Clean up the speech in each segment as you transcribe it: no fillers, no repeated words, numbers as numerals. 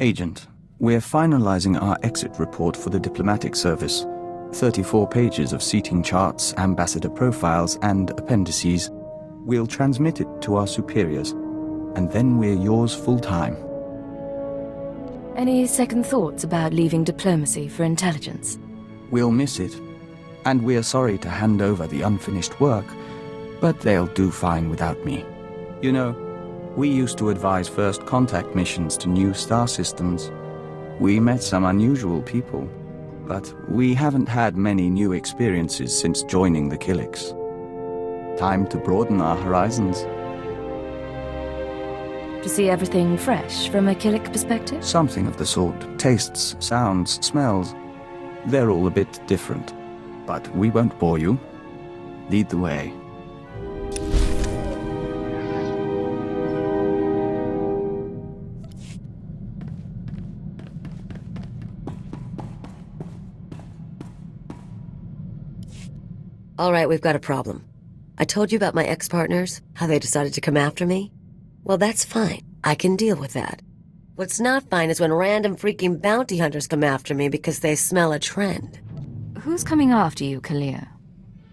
Agent, we're finalizing our exit report for the diplomatic service. 34 pages of seating charts, ambassador profiles, and appendices. We'll transmit it to our superiors, and then we're yours full-time. Any second thoughts about leaving diplomacy for intelligence? We'll miss it, and we're sorry to hand over the unfinished work, but they'll do fine without me. You know, we used to advise first contact missions to new star systems. We met some unusual people, but we haven't had many new experiences since joining the Killiks. Time to broaden our horizons. To see everything fresh from a Killik perspective? Something of the sort. Tastes, sounds, smells. They're all a bit different. But we won't bore you. Lead the way. All right, we've got a problem. I told you about my ex-partners, how they decided to come after me? Well, that's fine. I can deal with that. What's not fine is when random freaking bounty hunters come after me because they smell a trend. Who's coming after you, Kalia?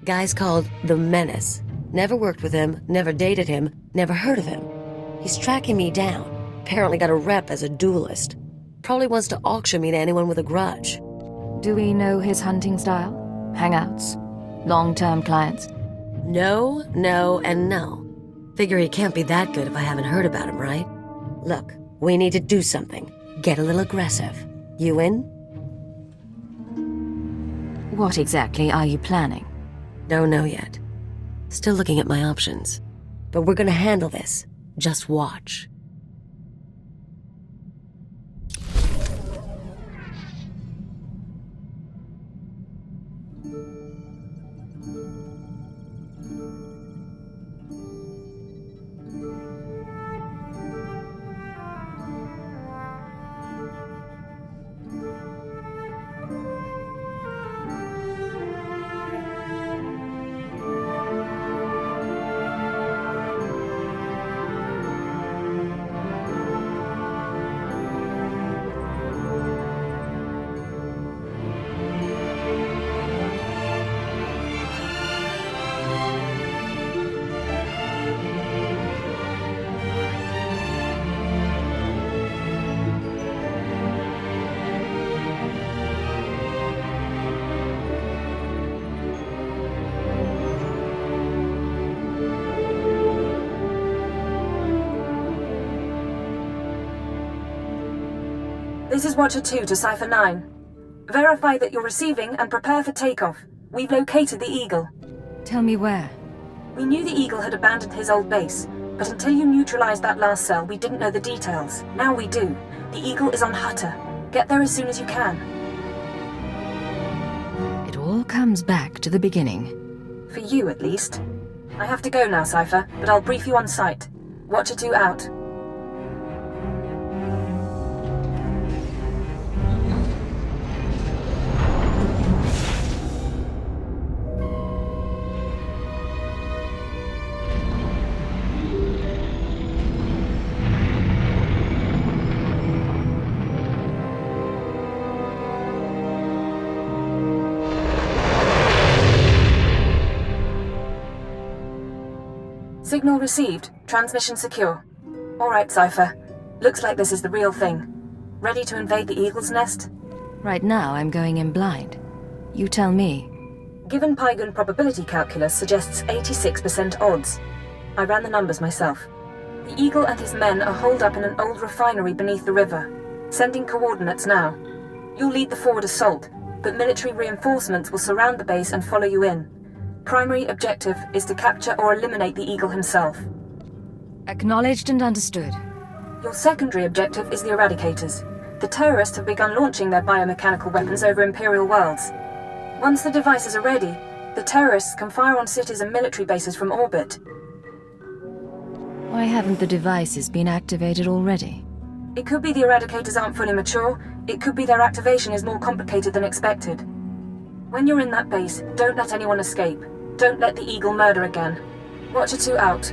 Guy's called the Menace. Never worked with him, never dated him, never heard of him. He's tracking me down. Apparently got a rep as a duelist. Probably wants to auction me to anyone with a grudge. Do we know his hunting style? Hangouts? Long-term clients? No, no, and no. Figure he can't be that good if I haven't heard about him, right? Look, we need to do something. Get a little aggressive. You in? What exactly are you planning? Don't know yet. Still looking at my options. But we're gonna handle this. Just watch. This is Watcher 2 to Cipher 9. Verify that you're receiving and prepare for takeoff. We've located the Eagle. Tell me where. We knew the Eagle had abandoned his old base, but until you neutralized that last cell, we didn't know the details. Now we do. The Eagle is on Hutter. Get there as soon as you can. It all comes back to the beginning. For you, at least. I have to go now, Cipher, but I'll brief you on site. Watcher 2 out. Signal received. Transmission secure. All right, Cipher. Looks like this is the real thing. Ready to invade the Eagle's Nest? Right now, I'm going in blind. You tell me. Given Pygoon probability calculus suggests 86% odds. I ran the numbers myself. The Eagle and his men are holed up in an old refinery beneath the river. Sending coordinates now. You'll lead the forward assault, but military reinforcements will surround the base and follow you in. Primary objective is to capture or eliminate the Eagle himself. Acknowledged and understood. Your secondary objective is the Eradicators. The terrorists have begun launching their biomechanical weapons over Imperial worlds. Once the devices are ready, the terrorists can fire on cities and military bases from orbit. Why haven't the devices been activated already? It could be the Eradicators aren't fully mature, it could be their activation is more complicated than expected. When you're in that base, don't let anyone escape. Don't let the Eagle murder again. Watcher 2 out.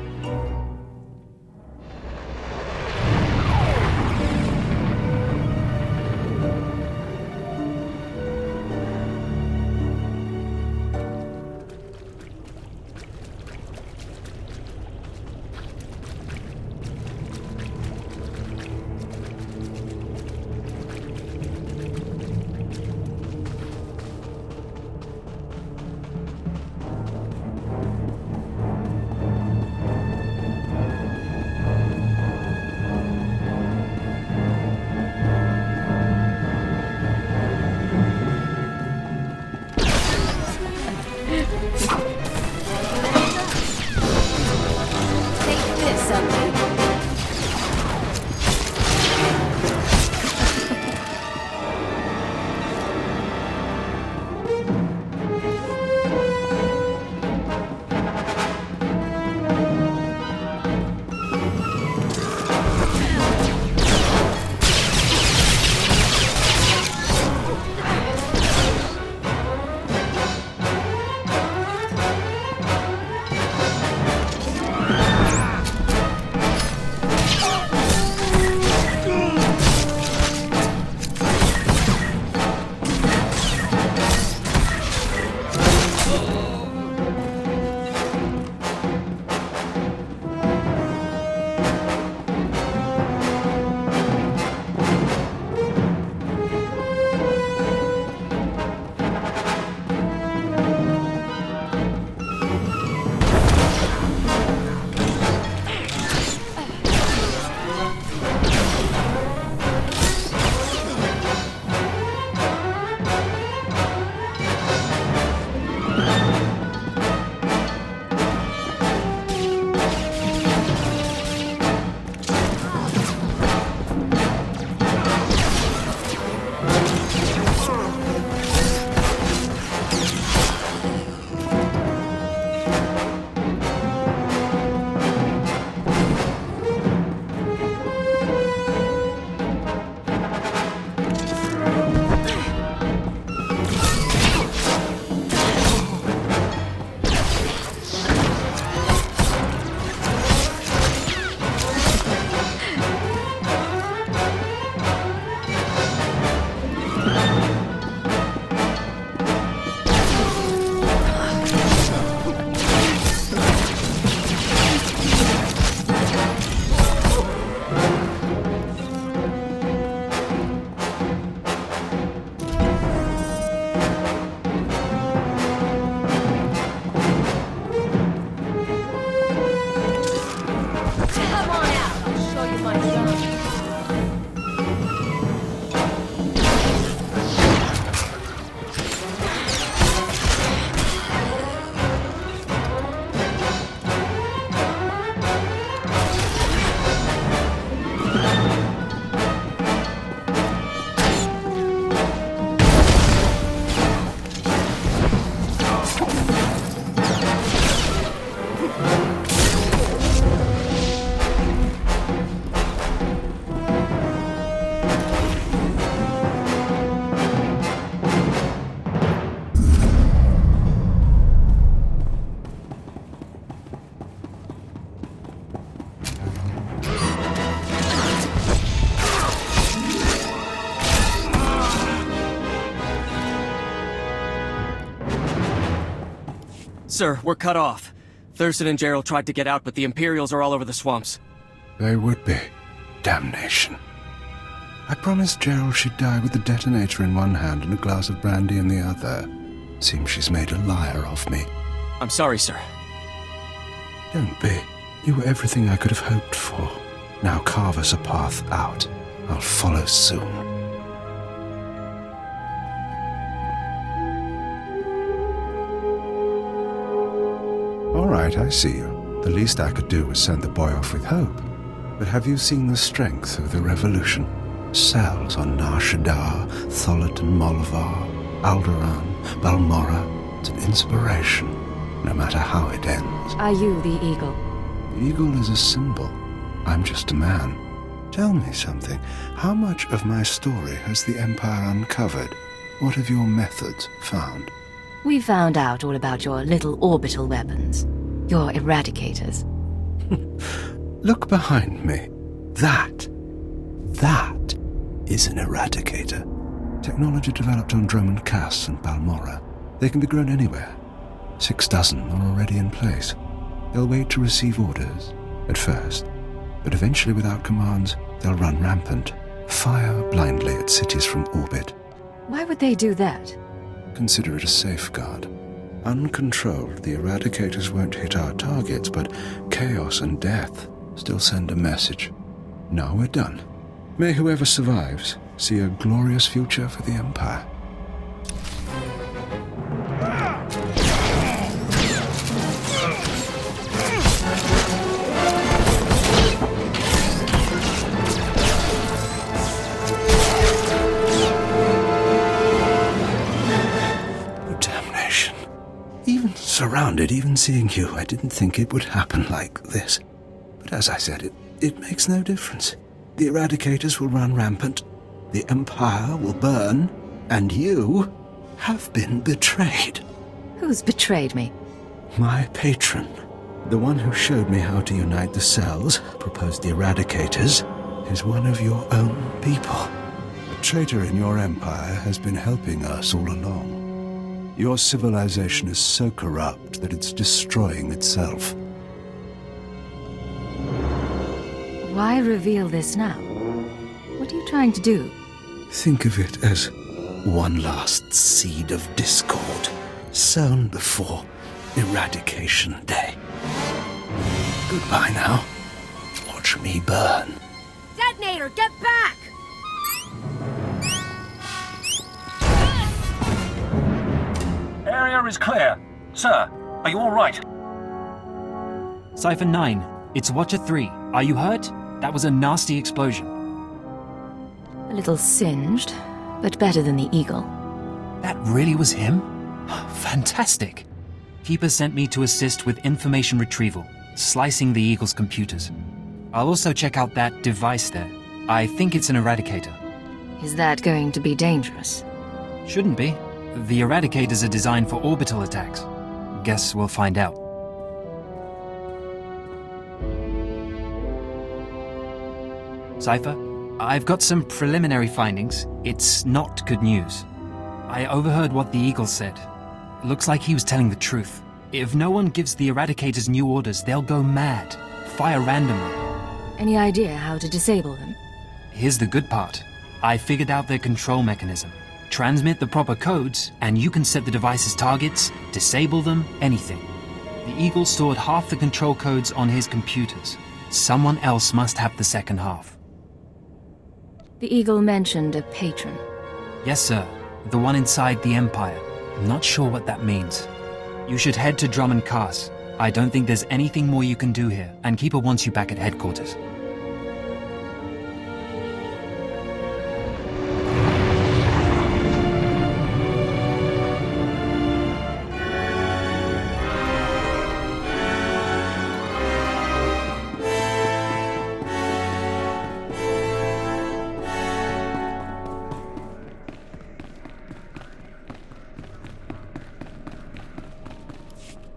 Sir, we're cut off. Thurston and Gerald tried to get out, but the Imperials are all over the swamps. They would be. Damnation. I promised Gerald she'd die with the detonator in one hand and a glass of brandy in the other. Seems she's made a liar of me. I'm sorry, sir. Don't be. You were everything I could have hoped for. Now carve us a path out. I'll follow soon. All right, I see you. The least I could do was send the boy off with hope. But have you seen the strength of the revolution? Cells on Nar Shaddaa, Tholitan, Molvar, Alderaan, Balmorra. It's an inspiration, no matter how it ends. Are you the Eagle? The eagle is a symbol. I'm just a man. Tell me something. How much of my story has the Empire uncovered? What have your methods found? We found out all about your little orbital weapons. Your eradicators. Look behind me. That is an eradicator. Technology developed on Dromund Kaas and Balmorra. They can be grown anywhere. 6 dozen are already in place. They'll wait to receive orders, at first. But eventually, without commands, they'll run rampant. Fire blindly at cities from orbit. Why would they do that? Consider it a safeguard. Uncontrolled, the eradicators won't hit our targets, but chaos and death still send a message. Now we're done. May whoever survives see a glorious future for the Empire. Damnation. Even surrounded, even seeing you, I didn't think it would happen like this. But as I said, it makes no difference. The eradicators will run rampant, the Empire will burn, and you have been betrayed. Who's betrayed me? My patron, the one who showed me how to unite the cells, proposed the eradicators, is one of your own people. A traitor in your empire has been helping us all along. Your civilization is so corrupt that it's destroying itself. Why reveal this now? What are you trying to do? Think of it as one last seed of discord, sown before Eradication Day. Goodbye now. Watch me burn. Detonator, get back! Area is clear. Sir, are you all right? Cypher 9, it's Watcher 3. Are you hurt? That was a nasty explosion. A little singed, but better than the Eagle. That really was him? Fantastic. Keeper sent me to assist with information retrieval, slicing the Eagle's computers. I'll also check out that device there. I think it's an eradicator. Is that going to be dangerous? Shouldn't be. The eradicators are designed for orbital attacks. Guess we'll find out. Cypher, I've got some preliminary findings. It's not good news. I overheard what the Eagle said. Looks like he was telling the truth. If no one gives the eradicators new orders, they'll go mad. Fire randomly. Any idea how to disable them? Here's the good part. I figured out their control mechanism. Transmit the proper codes, and you can set the device's targets, disable them, anything. The Eagle stored half the control codes on his computers. Someone else must have the second half. The Eagle mentioned a patron. Yes, sir. The one inside the Empire. I'm not sure what that means. You should head to Dromund Kaas. I don't think there's anything more you can do here, and Keeper wants you back at headquarters.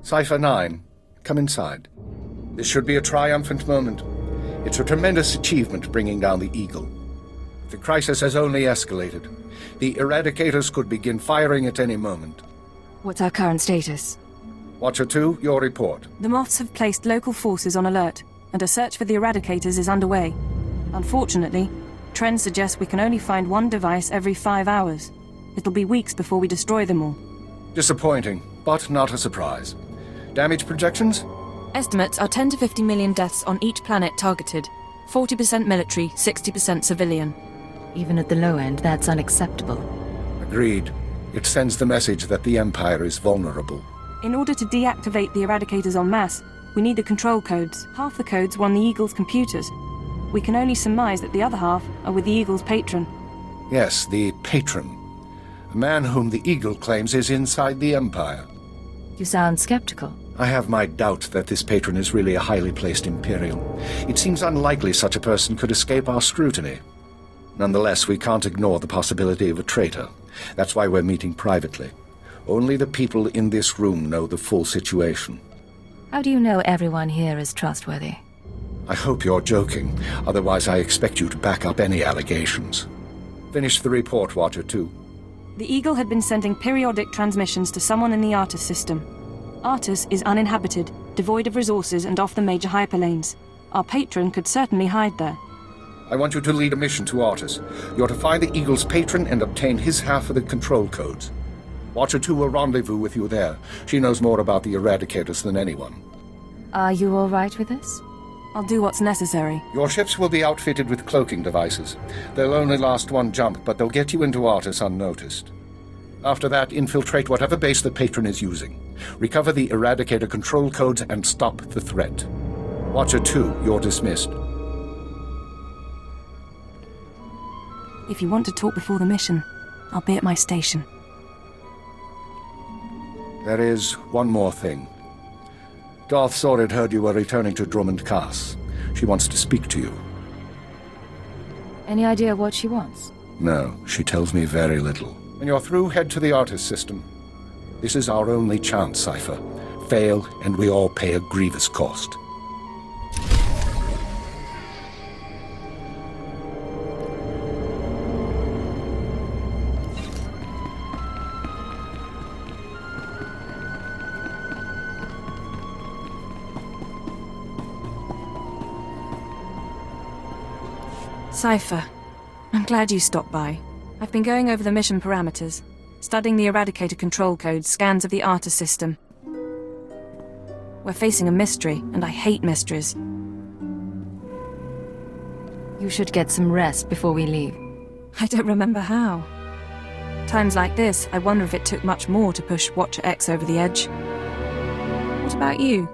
Cypher 9, come inside. This should be a triumphant moment. It's a tremendous achievement bringing down the Eagle. The crisis has only escalated. The eradicators could begin firing at any moment. What's our current status? Watcher 2, your report. The Moths have placed local forces on alert, and a search for the Eradicators is underway. Unfortunately, trends suggest we can only find one device every 5 hours. It'll be weeks before we destroy them all. Disappointing, but not a surprise. Damage projections? Estimates are 10 to 50 million deaths on each planet targeted. 40% military, 60% civilian. Even at the low end, that's unacceptable. Agreed. It sends the message that the Empire is vulnerable. In order to deactivate the Eradicators en masse, we need the control codes. Half the codes were on the Eagle's computers. We can only surmise that the other half are with the Eagle's patron. Yes, the patron. A man whom the Eagle claims is inside the Empire. You sound skeptical. I have my doubt that this patron is really a highly placed Imperial. It seems unlikely such a person could escape our scrutiny. Nonetheless, we can't ignore the possibility of a traitor. That's why we're meeting privately. Only the people in this room know the full situation. How do you know everyone here is trustworthy? I hope you're joking. Otherwise, I expect you to back up any allegations. Finish the report, Watcher 2. The Eagle had been sending periodic transmissions to someone in the Artus system. Artus is uninhabited, devoid of resources and off the major hyperlanes. Our patron could certainly hide there. I want you to lead a mission to Artus. You're to find the Eagle's patron and obtain his half of the control codes. Watcher 2 will rendezvous with you there. She knows more about the Eradicators than anyone. Are you all right with this? I'll do what's necessary. Your ships will be outfitted with cloaking devices. They'll only last one jump, but they'll get you into Artus unnoticed. After that, infiltrate whatever base the patron is using. Recover the Eradicator control codes and stop the threat. Watcher 2, you're dismissed. If you want to talk before the mission, I'll be at my station. There is one more thing. Darth Sorid heard you were returning to Drummond Cass. She wants to speak to you. Any idea what she wants? No, she tells me very little. When you're through, head to the Artus system. This is our only chance, Cypher. Fail, and we all pay a grievous cost. Cypher, I'm glad you stopped by. I've been going over the mission parameters, studying the Eradicator control codes, scans of the Artus system. We're facing a mystery, and I hate mysteries. You should get some rest before we leave. I don't remember how. Times like this, I wonder if it took much more to push Watcher X over the edge. What about you?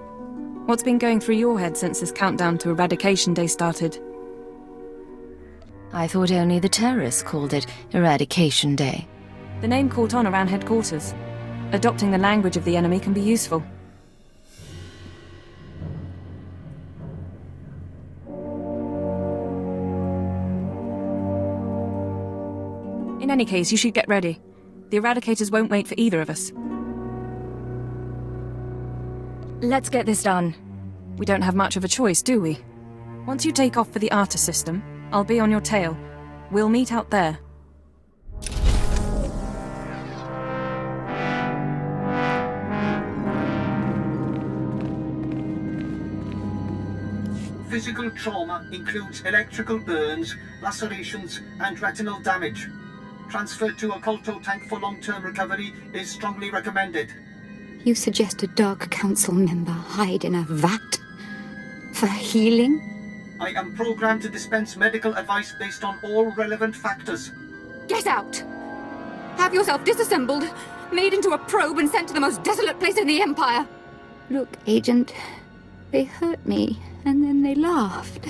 What's been going through your head since this countdown to Eradication Day started? I thought only the terrorists called it Eradication Day. The name caught on around headquarters. Adopting the language of the enemy can be useful. In any case, you should get ready. The Eradicators won't wait for either of us. Let's get this done. We don't have much of a choice, do we? Once you take off for the Artus system, I'll be on your tail. We'll meet out there. Physical trauma includes electrical burns, lacerations, and retinal damage. Transfer to a Colto tank for long-term recovery is strongly recommended. You suggest a Dark Council member hide in a vat? For healing? I am programmed to dispense medical advice based on all relevant factors. Get out! Have yourself disassembled, made into a probe and sent to the most desolate place in the Empire! Look, Agent, they hurt me, and then they laughed.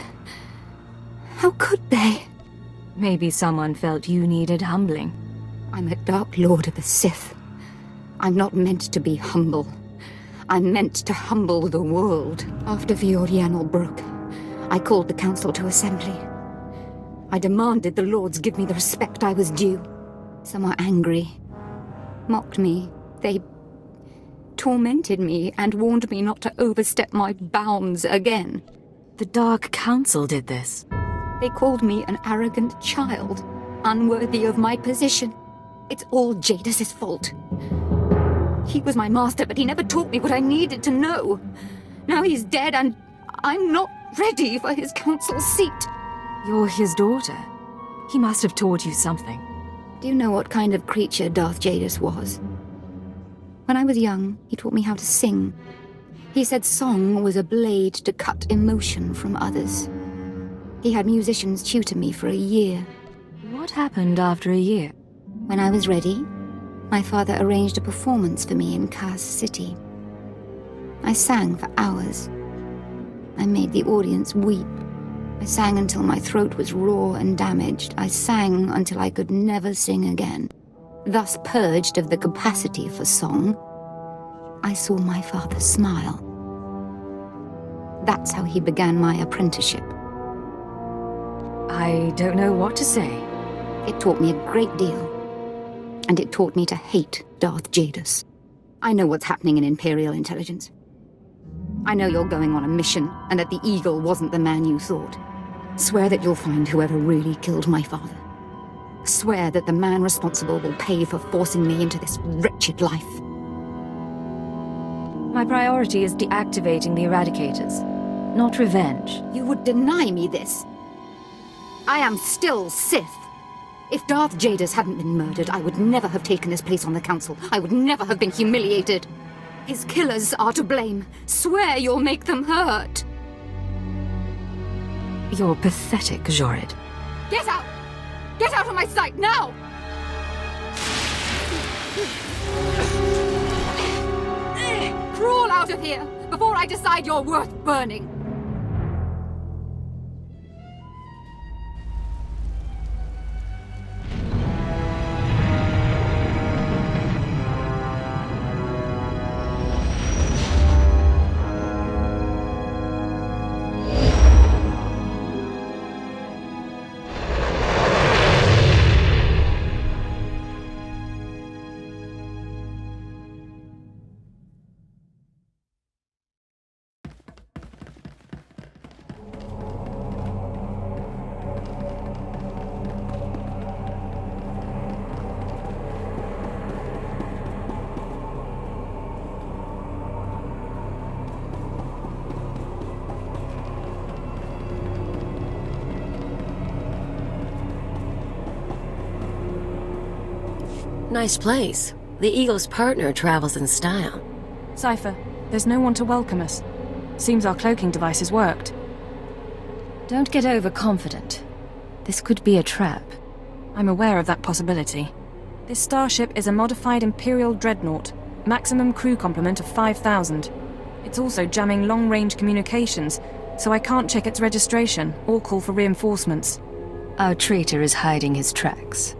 How could they? Maybe someone felt you needed humbling. I'm a Dark Lord of the Sith. I'm not meant to be humble. I'm meant to humble the world. After Viorianal broke, I called the Council to assembly. I demanded the Lords give me the respect I was due. Some were angry, mocked me. They tormented me and warned me not to overstep my bounds again. The Dark Council did this. They called me an arrogant child, unworthy of my position. It's all Jadis's fault. He was my master, but he never taught me what I needed to know. Now he's dead, and I'm not ready for his council seat. You're his daughter. He must have taught you something. Do you know what kind of creature Darth Jadus was? When I was young, he taught me how to sing. He said song was a blade to cut emotion from others. He had musicians tutor me for a year. What happened after a year? When I was ready, my father arranged a performance for me in Kaz City. I sang for hours. I made the audience weep. I sang until my throat was raw and damaged. I sang until I could never sing again. Thus purged of the capacity for song, I saw my father smile. That's how he began my apprenticeship. I don't know what to say. It taught me a great deal. And it taught me to hate Darth Jadus. I know what's happening in Imperial intelligence. I know you're going on a mission, and that the Eagle wasn't the man you thought. Swear that you'll find whoever really killed my father. Swear that the man responsible will pay for forcing me into this wretched life. My priority is deactivating the Eradicators, not revenge. You would deny me this. I am still Sith. If Darth Jadus hadn't been murdered, I would never have taken this place on the Council. I would never have been humiliated. His killers are to blame. Swear you'll make them hurt. You're pathetic, Jorid. Get out! Get out of my sight, now! Crawl out of here, before I decide you're worth burning! Nice place. The Eagle's partner travels in style. Cypher, there's no one to welcome us. Seems our cloaking devices worked. Don't get overconfident. This could be a trap. I'm aware of that possibility. This starship is a modified Imperial dreadnought, maximum crew complement of 5,000. It's also jamming long-range communications, so I can't check its registration or call for reinforcements. Our traitor is hiding his tracks.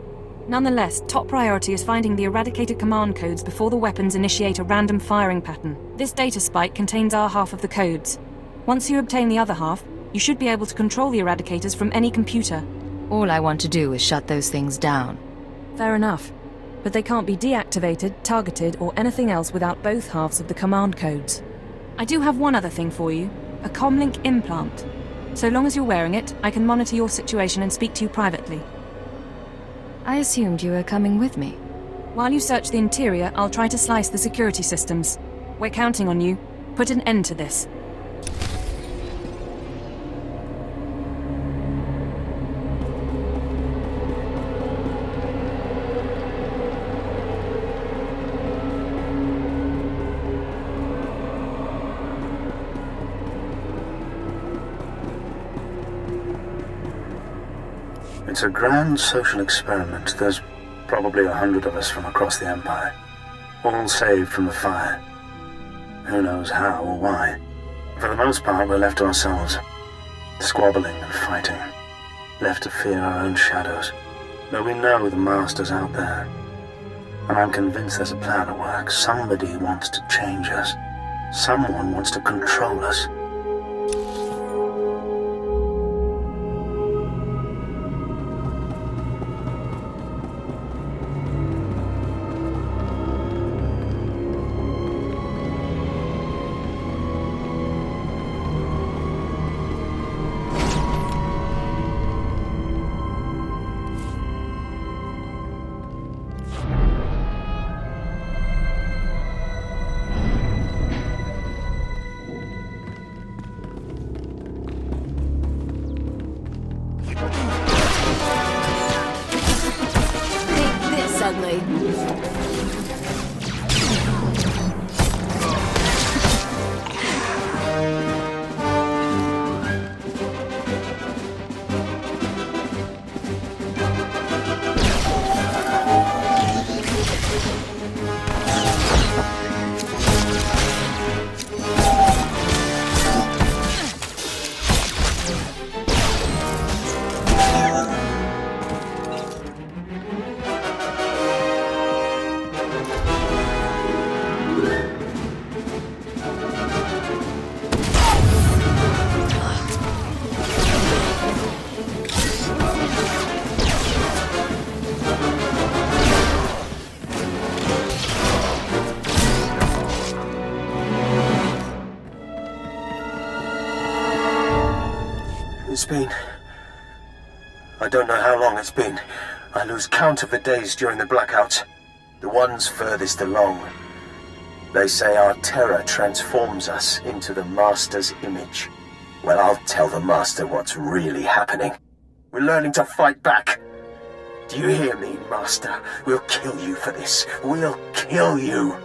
Nonetheless, top priority is finding the eradicated command codes before the weapons initiate a random firing pattern. This data spike contains our half of the codes. Once you obtain the other half, you should be able to control the eradicators from any computer. All I want to do is shut those things down. Fair enough. But they can't be deactivated, targeted, or anything else without both halves of the command codes. I do have one other thing for you. A comlink implant. So long as you're wearing it, I can monitor your situation and speak to you privately. I assumed you were coming with me. While you search the interior, I'll try to slice the security systems. We're counting on you. Put an end to this. It's a grand social experiment. There's probably 100 of us from across the Empire, all saved from the fire. Who knows how or why. For the most part, we're left to ourselves, squabbling and fighting, left to fear our own shadows. But we know the Master's out there, and I'm convinced there's a plan at work. Somebody wants to change us. Someone wants to control us. Finally. It's been... I don't know how long it's been. I lose count of the days during the blackouts. The ones furthest along. They say our terror transforms us into the Master's image. Well, I'll tell the Master what's really happening. We're learning to fight back. Do you hear me, Master? We'll kill you for this. We'll kill you.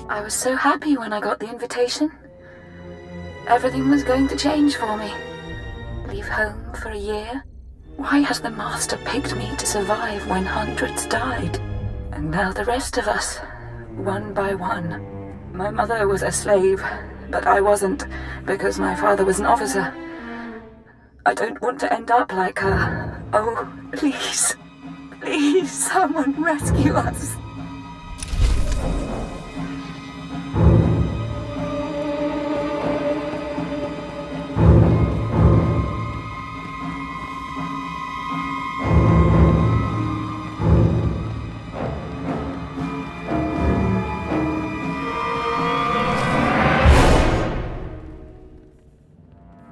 I was so happy when I got the invitation. Everything was going to change for me. Leave home for a year? Why has the Master picked me to survive when hundreds died? And now the rest of us, one by one. My mother was a slave, but I wasn't, because my father was an officer. I don't want to end up like her. Oh, please. Please, someone rescue us.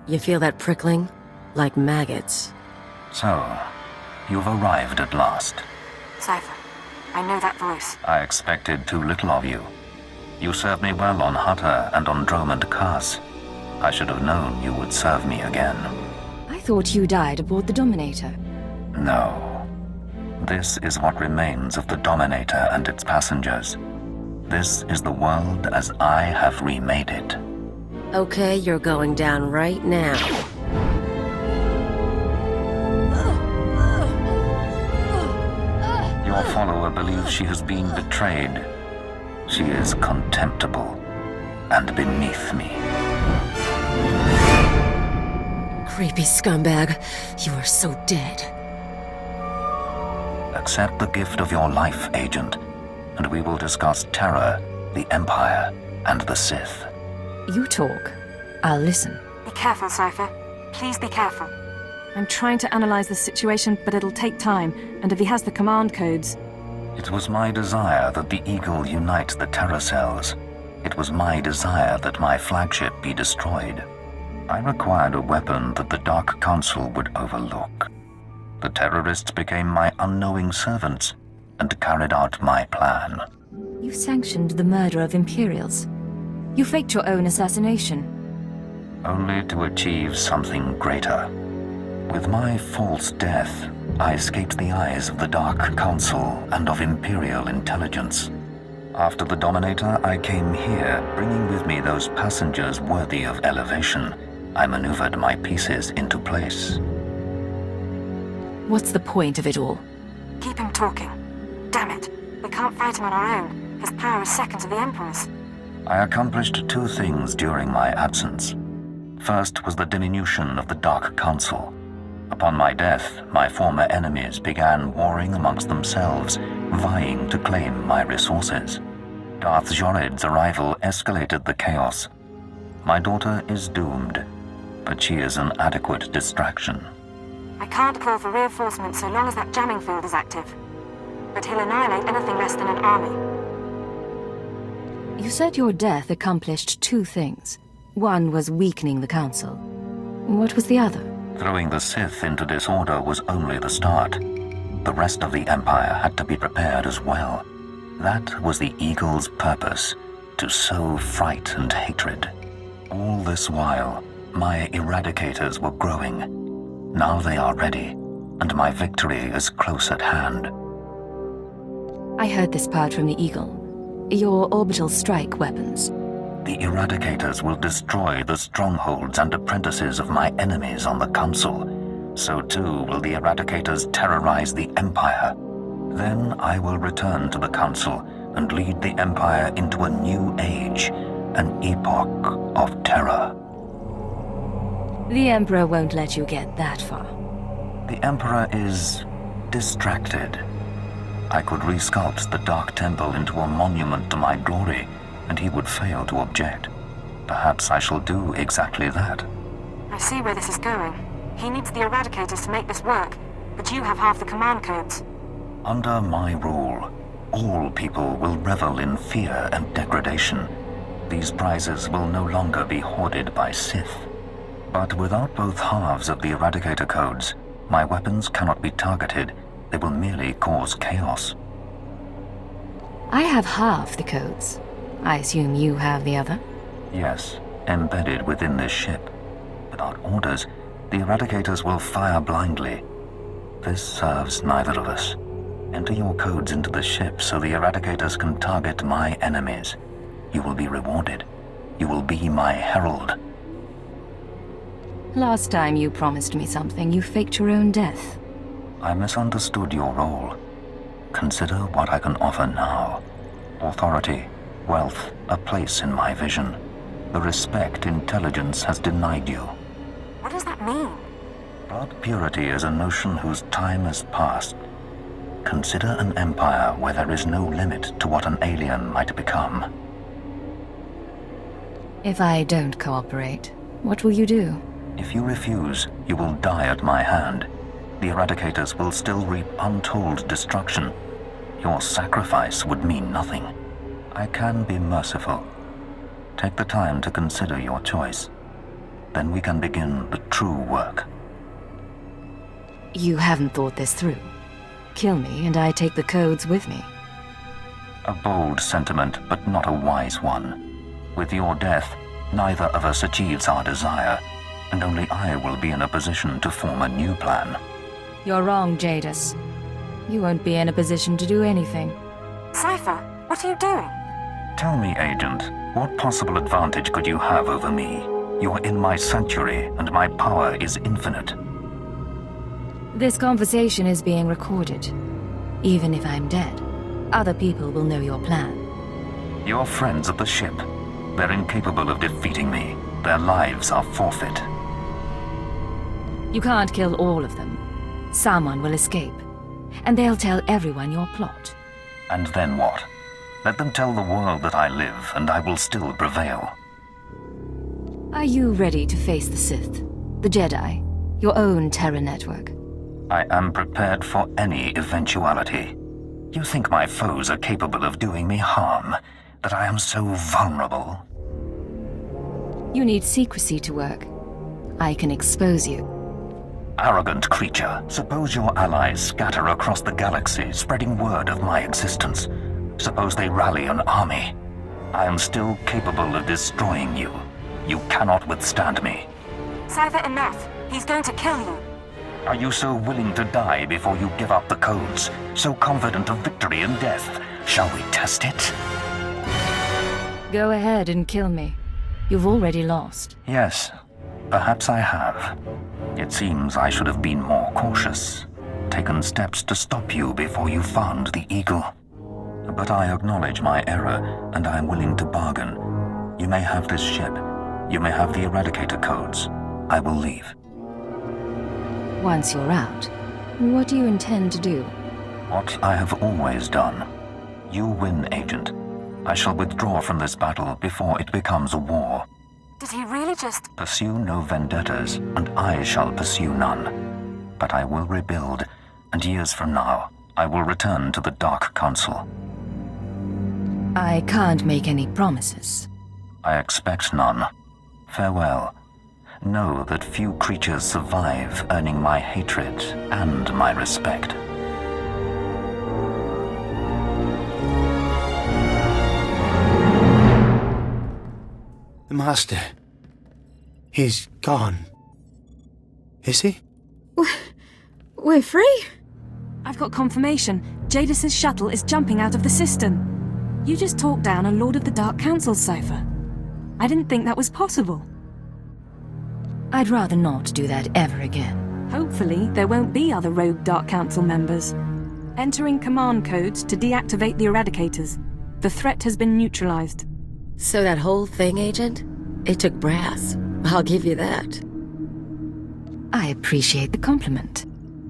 You feel that prickling? Like maggots. So, you've arrived at last. Cypher, I know that voice. I expected too little of you. You served me well on Hutter and on Dromond Kaas. I should have known you would serve me again. I thought you died aboard the Dominator. No. This is what remains of the Dominator and its passengers. This is the world as I have remade it. Okay, you're going down right now. Your follower believes she has been betrayed. She is contemptible and beneath me. Creepy scumbag. You are so dead. Accept the gift of your life, Agent, and we will discuss terror, the Empire, and the Sith. You talk. I'll listen. Be careful, Cypher. Please be careful. I'm trying to analyze the situation, but it'll take time, and if he has the command codes... It was my desire that the Eagle unite the terror cells. It was my desire that my flagship be destroyed. I required a weapon that the Dark Council would overlook. The terrorists became my unknowing servants and carried out my plan. You sanctioned the murder of Imperials. You faked your own assassination. Only to achieve something greater. With my false death, I escaped the eyes of the Dark Council and of Imperial intelligence. After the Dominator, I came here, bringing with me those passengers worthy of elevation. I maneuvered my pieces into place. What's the point of it all? Keep him talking. Damn it. We can't fight him on our own. His power is second to the Emperor's. I accomplished two things during my absence. First was the diminution of the Dark Council. Upon my death, my former enemies began warring amongst themselves, vying to claim my resources. Darth Jored's arrival escalated the chaos. My daughter is doomed, but she is an adequate distraction. I can't call for reinforcements so long as that jamming field is active. But he'll annihilate anything less than an army. You said your death accomplished two things. One was weakening the Council. What was the other? Throwing the Sith into disorder was only the start. The rest of the Empire had to be prepared as well. That was the Eagle's purpose, to sow fright and hatred. All this while, my Eradicators were growing. Now they are ready, and my victory is close at hand. I heard this part from the Eagle. Your orbital strike weapons. The Eradicators will destroy the strongholds and apprentices of my enemies on the Council. So too will the Eradicators terrorize the Empire. Then I will return to the Council and lead the Empire into a new age, an epoch of terror. The Emperor won't let you get that far. The Emperor is distracted. I could resculpt the Dark Temple into a monument to my glory, and he would fail to object. Perhaps I shall do exactly that. I see where this is going. He needs the Eradicators to make this work, but you have half the command codes. Under my rule, all people will revel in fear and degradation. These prizes will no longer be hoarded by Sith. But without both halves of the Eradicator codes, my weapons cannot be targeted. They will merely cause chaos. I have half the codes. I assume you have the other? Yes, embedded within this ship. Without orders, the Eradicators will fire blindly. This serves neither of us. Enter your codes into the ship so the Eradicators can target my enemies. You will be rewarded. You will be my herald. Last time you promised me something, you faked your own death. I misunderstood your role. Consider what I can offer now. Authority, wealth, a place in my vision. The respect intelligence has denied you. What does that mean? Blood purity is a notion whose time is past. Consider an empire where there is no limit to what an alien might become. If I don't cooperate, what will you do? If you refuse, you will die at my hand. The Eradicators will still reap untold destruction. Your sacrifice would mean nothing. I can be merciful. Take the time to consider your choice. Then we can begin the true work. You haven't thought this through. Kill me and I take the codes with me. A bold sentiment, but not a wise one. With your death, neither of us achieves our desire, and only I will be in a position to form a new plan. You're wrong, Jadis. You won't be in a position to do anything. Cypher, what are you doing? Tell me, Agent, what possible advantage could you have over me? You're in my sanctuary, and my power is infinite. This conversation is being recorded. Even if I'm dead, other people will know your plan. Your friends at the ship. They're incapable of defeating me. Their lives are forfeit. You can't kill all of them. Someone will escape, and they'll tell everyone your plot. And then what? Let them tell the world that I live, and I will still prevail. Are you ready to face the Sith, the Jedi, your own terror network? I am prepared for any eventuality. You think my foes are capable of doing me harm, that I am so vulnerable? You need secrecy to work. I can expose you. Arrogant creature, suppose your allies scatter across the galaxy, spreading word of my existence. Suppose they rally an army. I am still capable of destroying you. You cannot withstand me. Cypher, enough. He's going to kill you. Are you so willing to die before you give up the codes? So confident of victory and death? Shall we test it? Go ahead and kill me. You've already lost. Yes, perhaps I have. It seems I should have been more cautious, taken steps to stop you before you found the Eagle. But I acknowledge my error, and I am willing to bargain. You may have this ship. You may have the Eradicator codes. I will leave. Once you're out, what do you intend to do? What I have always done. You win, Agent. I shall withdraw from this battle before it becomes a war. Did he really just... Pursue no vendettas, and I shall pursue none. But I will rebuild, and years from now, I will return to the Dark Council. I can't make any promises. I expect none. Farewell. Know that few creatures survive earning my hatred and my respect. The Master... he's gone. Is he? We're free? I've got confirmation. Jadis's shuttle is jumping out of the system. You just talked down a Lord of the Dark Council cipher. I didn't think that was possible. I'd rather not do that ever again. Hopefully, there won't be other rogue Dark Council members. Entering command codes to deactivate the Eradicators. The threat has been neutralized. So that whole thing, Agent? It took brass. I'll give you that. I appreciate the compliment.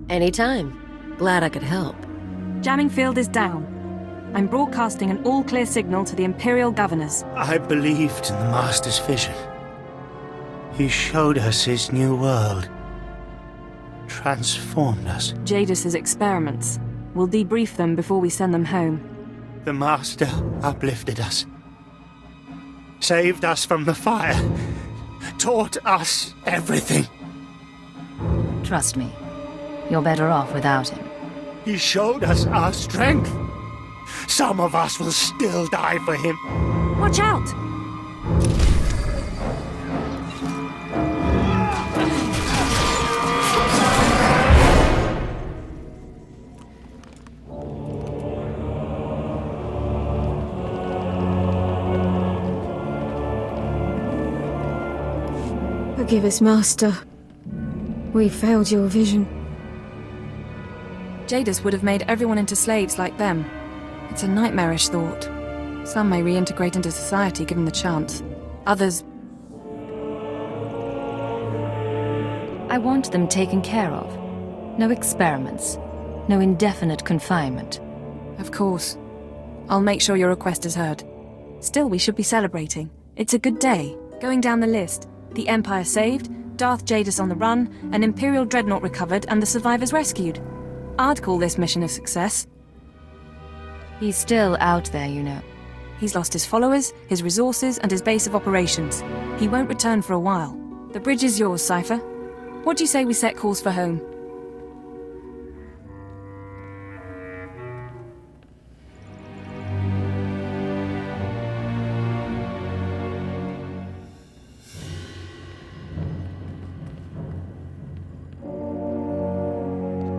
Anytime. Glad I could help. Jamming field is down. I'm broadcasting an all-clear signal to the Imperial Governors. I believed in the Master's vision. He showed us his new world. Transformed us. Jadis's experiments. We'll debrief them before we send them home. The Master uplifted us. Saved us from the fire. Taught us everything. Trust me, you're better off without him. He showed us our strength. Some of us will still die for him. Watch out! Forgive us, Master. We failed your vision. Jadis would have made everyone into slaves like them. It's a nightmarish thought. Some may reintegrate into society given the chance. Others... I want them taken care of. No experiments. No indefinite confinement. Of course. I'll make sure your request is heard. Still, we should be celebrating. It's a good day. Going down the list. The Empire saved, Darth Jadis on the run, an Imperial Dreadnought recovered, and the survivors rescued. I'd call this mission a success. He's still out there, you know. He's lost his followers, his resources, and his base of operations. He won't return for a while. The bridge is yours, Cypher. What do you say we set course for home?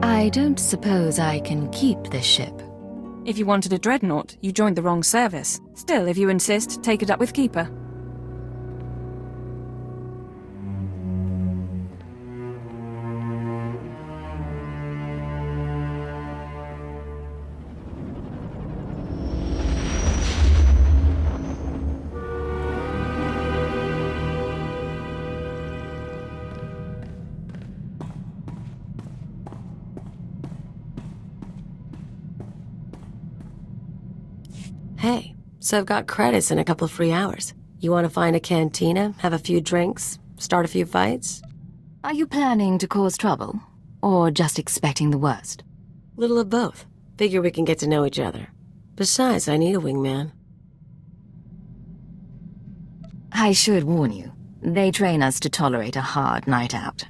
I don't suppose I can keep this ship. If you wanted a dreadnought, you joined the wrong service. Still, if you insist, take it up with Keeper. Hey, so I've got credits and a couple of free hours. You want to find a cantina, have a few drinks, start a few fights? Are you planning to cause trouble? Or just expecting the worst? Little of both. Figure we can get to know each other. Besides, I need a wingman. I should warn you. They train us to tolerate a hard night out.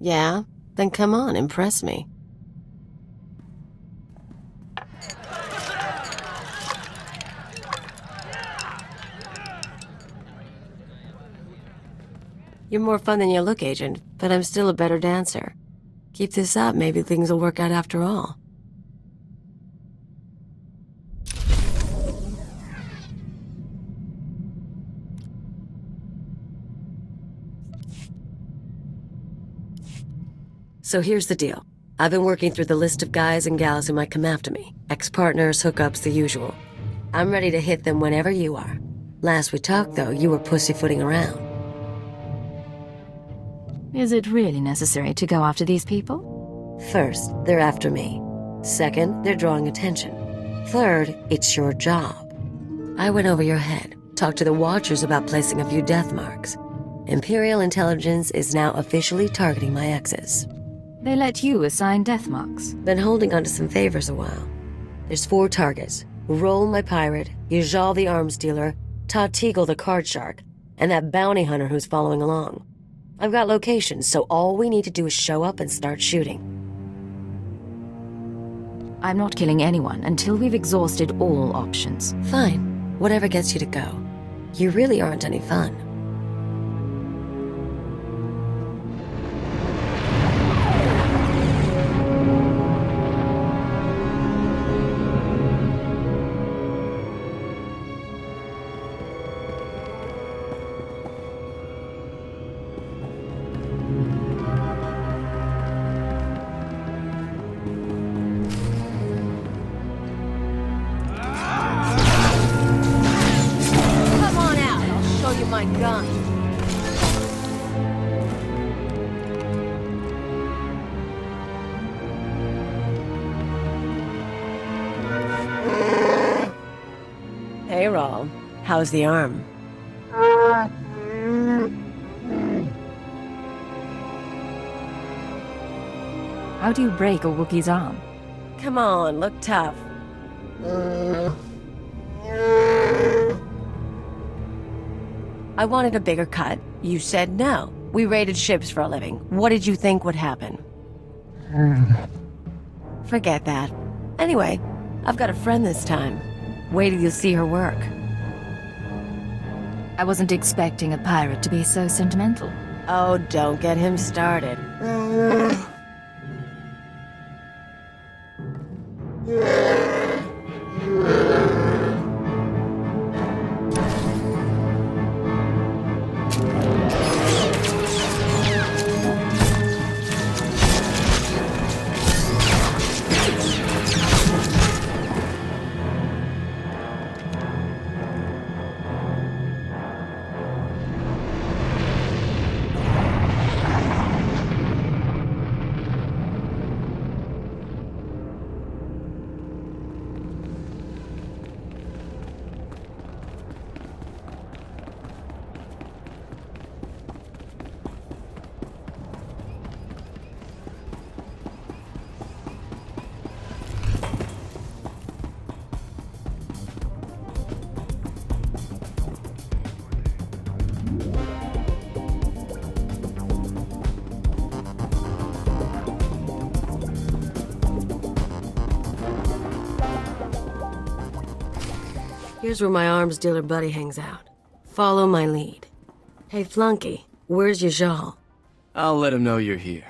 Yeah? Then come on, impress me. You're more fun than you look, Agent, but I'm still a better dancer. Keep this up, maybe things will work out after all. So here's the deal. I've been working through the list of guys and gals who might come after me. Ex-partners, hookups, the usual. I'm ready to hit them whenever you are. Last we talked, though, you were pussyfooting around. Is it really necessary to go after these people? First, they're after me. Second, they're drawing attention. Third, it's your job. I went over your head, talked to the Watchers about placing a few death marks. Imperial intelligence is now officially targeting my exes. They let you assign death marks. Been holding on to some favors a while. There's 4 targets. Roll my pirate, Yajal the arms dealer, Todd Teagle the card shark, and that bounty hunter who's following along. I've got locations, so all we need to do is show up and start shooting. I'm not killing anyone until we've exhausted all options. Fine. Whatever gets you to go. You really aren't any fun. Hey, Rawl. How's the arm? How do you break a Wookiee's arm? Come on, look tough. I wanted a bigger cut. You said no. We raided ships for a living. What did you think would happen? Forget that. Anyway, I've got a friend this time. Wait till you see her work. I wasn't expecting a pirate to be so sentimental. Oh, don't get him started. Here's where my arms dealer buddy hangs out. Follow my lead. Hey, Flunky, where's Yajal? I'll let him know you're here.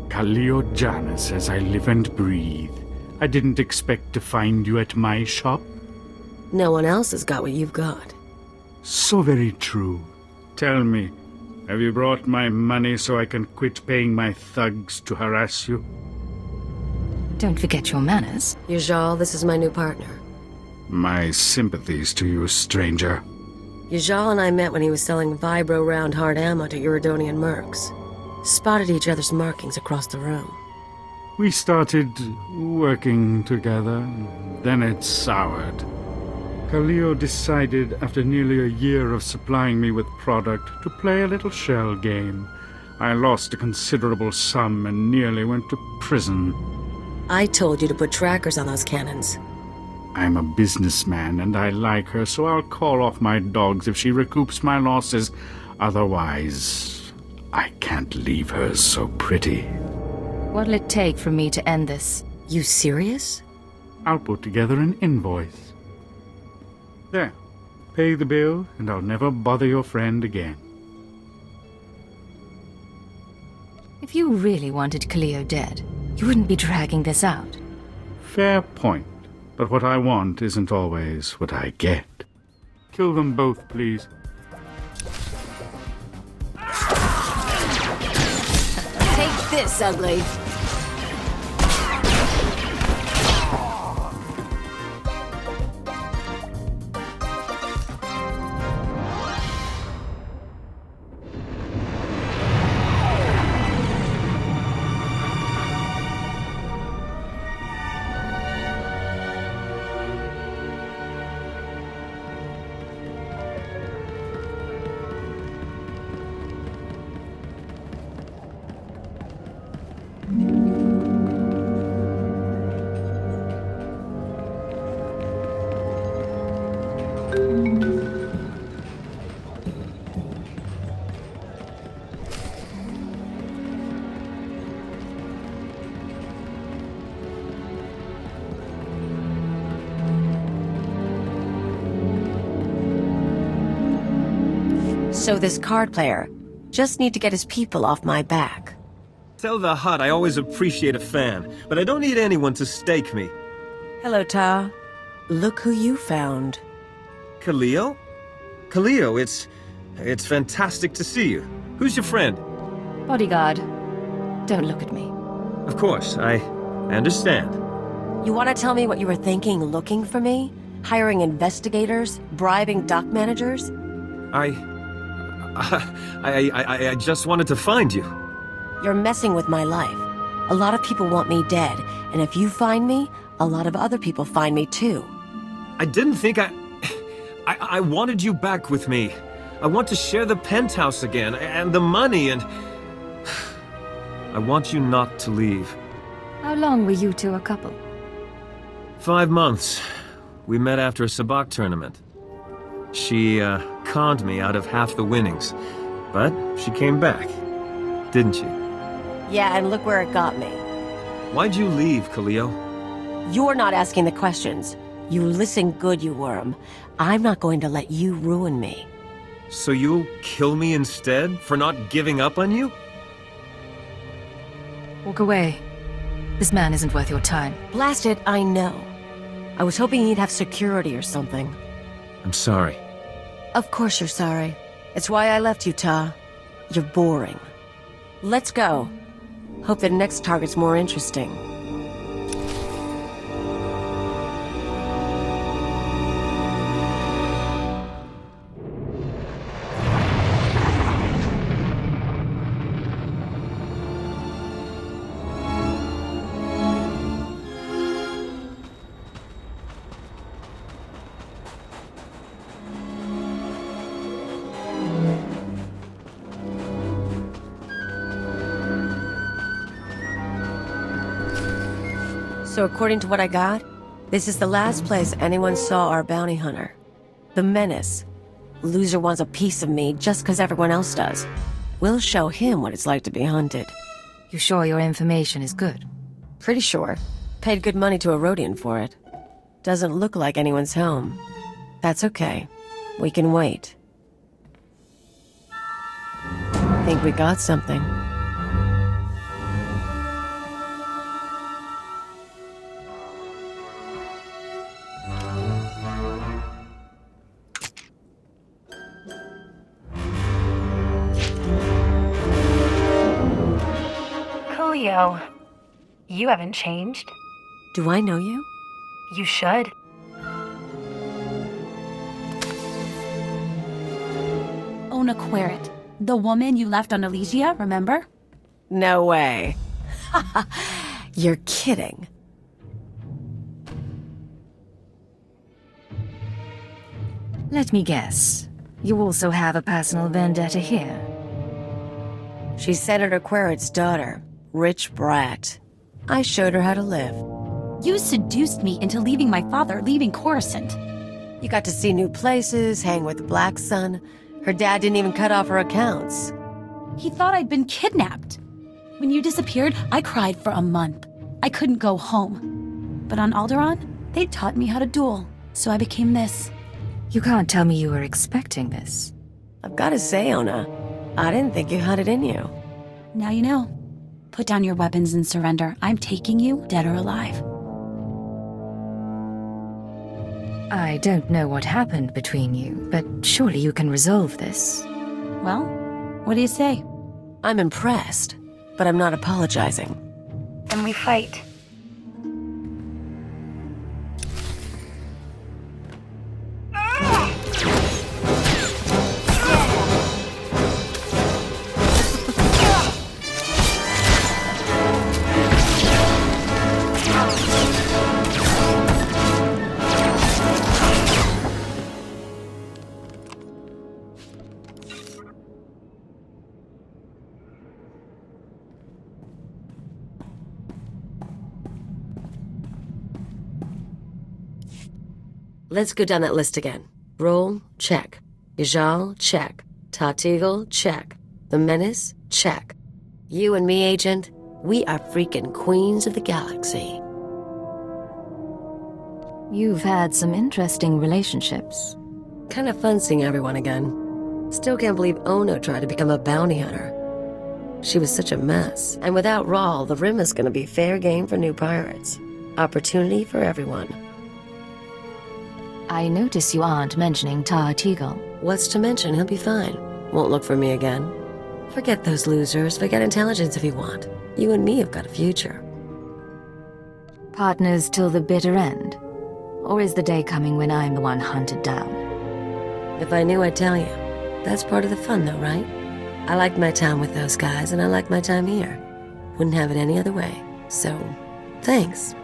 Khalil Janus, as I live and breathe. I didn't expect to find you at my shop. No one else has got what you've got. So very true. Tell me, have you brought my money so I can quit paying my thugs to harass you? Don't forget your manners. Yajal, this is my new partner. My sympathies to you, stranger. Yajal and I met when he was selling vibro round hard ammo to Uridonian mercs. Spotted each other's markings across the room. We started working together, then it soured. Khalil decided, after nearly a year of supplying me with product, to play a little shell game. I lost a considerable sum and nearly went to prison. I told you to put trackers on those cannons. I'm a businessman and I like her, so I'll call off my dogs if she recoups my losses. Otherwise, I can't leave her so pretty. What'll it take for me to end this? You serious? I'll put together an invoice. There. Pay the bill and I'll never bother your friend again. If you really wanted Cleo dead, you wouldn't be dragging this out. Fair point. But what I want isn't always what I get. Kill them both, please. Take this, ugly. So this card player just need to get his people off my back. Tell the Hutt I always appreciate a fan, but I don't need anyone to stake me. Hello, Ta. Look who you found. Khalil? Khalil, it's fantastic to see you. Who's your friend? Bodyguard. Don't look at me. Of course, I understand. You want to tell me what you were thinking looking for me? Hiring investigators? Bribing dock managers? I just wanted to find you. You're messing with my life. A lot of people want me dead, and if you find me, a lot of other people find me too. I didn't think I wanted you back with me. I want to share the penthouse again, and the money, and... I want you not to leave. How long were you two a couple? 5 months. We met after a sabacc tournament. She, conned me out of half the winnings. But she came back, didn't she? Yeah, and look where it got me. Why'd you leave, Khalil? You're not asking the questions. You listen good, you worm. I'm not going to let you ruin me. So you'll kill me instead, for not giving up on you? Walk away. This man isn't worth your time. Blast it, I know. I was hoping he'd have security or something. I'm sorry. Of course you're sorry. It's why I left you, Ta. You're boring. Let's go. Hope the next target's more interesting. So according to what I got, this is the last place anyone saw our bounty hunter. The Menace. Loser wants a piece of me just because everyone else does. We'll show him what it's like to be hunted. You sure your information is good? Pretty sure. Paid good money to a Rhodian for it. Doesn't look like anyone's home. That's okay. We can wait. Think we got something. Coolio. You haven't changed. Do I know you? You should. Ona Querrit, the woman you left on Elysia, remember? No way. You're kidding. Let me guess. You also have a personal vendetta here. She's Senator Querrit's daughter. Rich brat. I showed her how to live. You seduced me into leaving my father, leaving Coruscant. You got to see new places, hang with the Black Sun. Her dad didn't even cut off her accounts. He thought I'd been kidnapped. When you disappeared, I cried for a month. I couldn't go home. But on Alderaan, they taught me how to duel, so I became this. You can't tell me you were expecting this. I've got to say, Ona, I didn't think you had it in you. Now you know. Put down your weapons and surrender. I'm taking you, dead or alive. I don't know what happened between you, but surely you can resolve this. Well, what do you say? I'm impressed, but I'm not apologizing. Then we fight. Let's go down that list again. Roll, check. Ijal, check. Tatigel, check. The Menace, check. You and me, Agent, we are freaking queens of the galaxy. You've had some interesting relationships. Kind of fun seeing everyone again. Still can't believe Ono tried to become a bounty hunter. She was such a mess. And without Rawl, the Rim is gonna be fair game for new pirates. Opportunity for everyone. I notice you aren't mentioning Tar Teagle. What's to mention? He'll be fine. Won't look for me again. Forget those losers. Forget intelligence if you want. You and me have got a future. Partners till the bitter end? Or is the day coming when I'm the one hunted down? If I knew, I'd tell you. That's part of the fun, though, right? I liked my time with those guys, and I like my time here. Wouldn't have it any other way. So, thanks.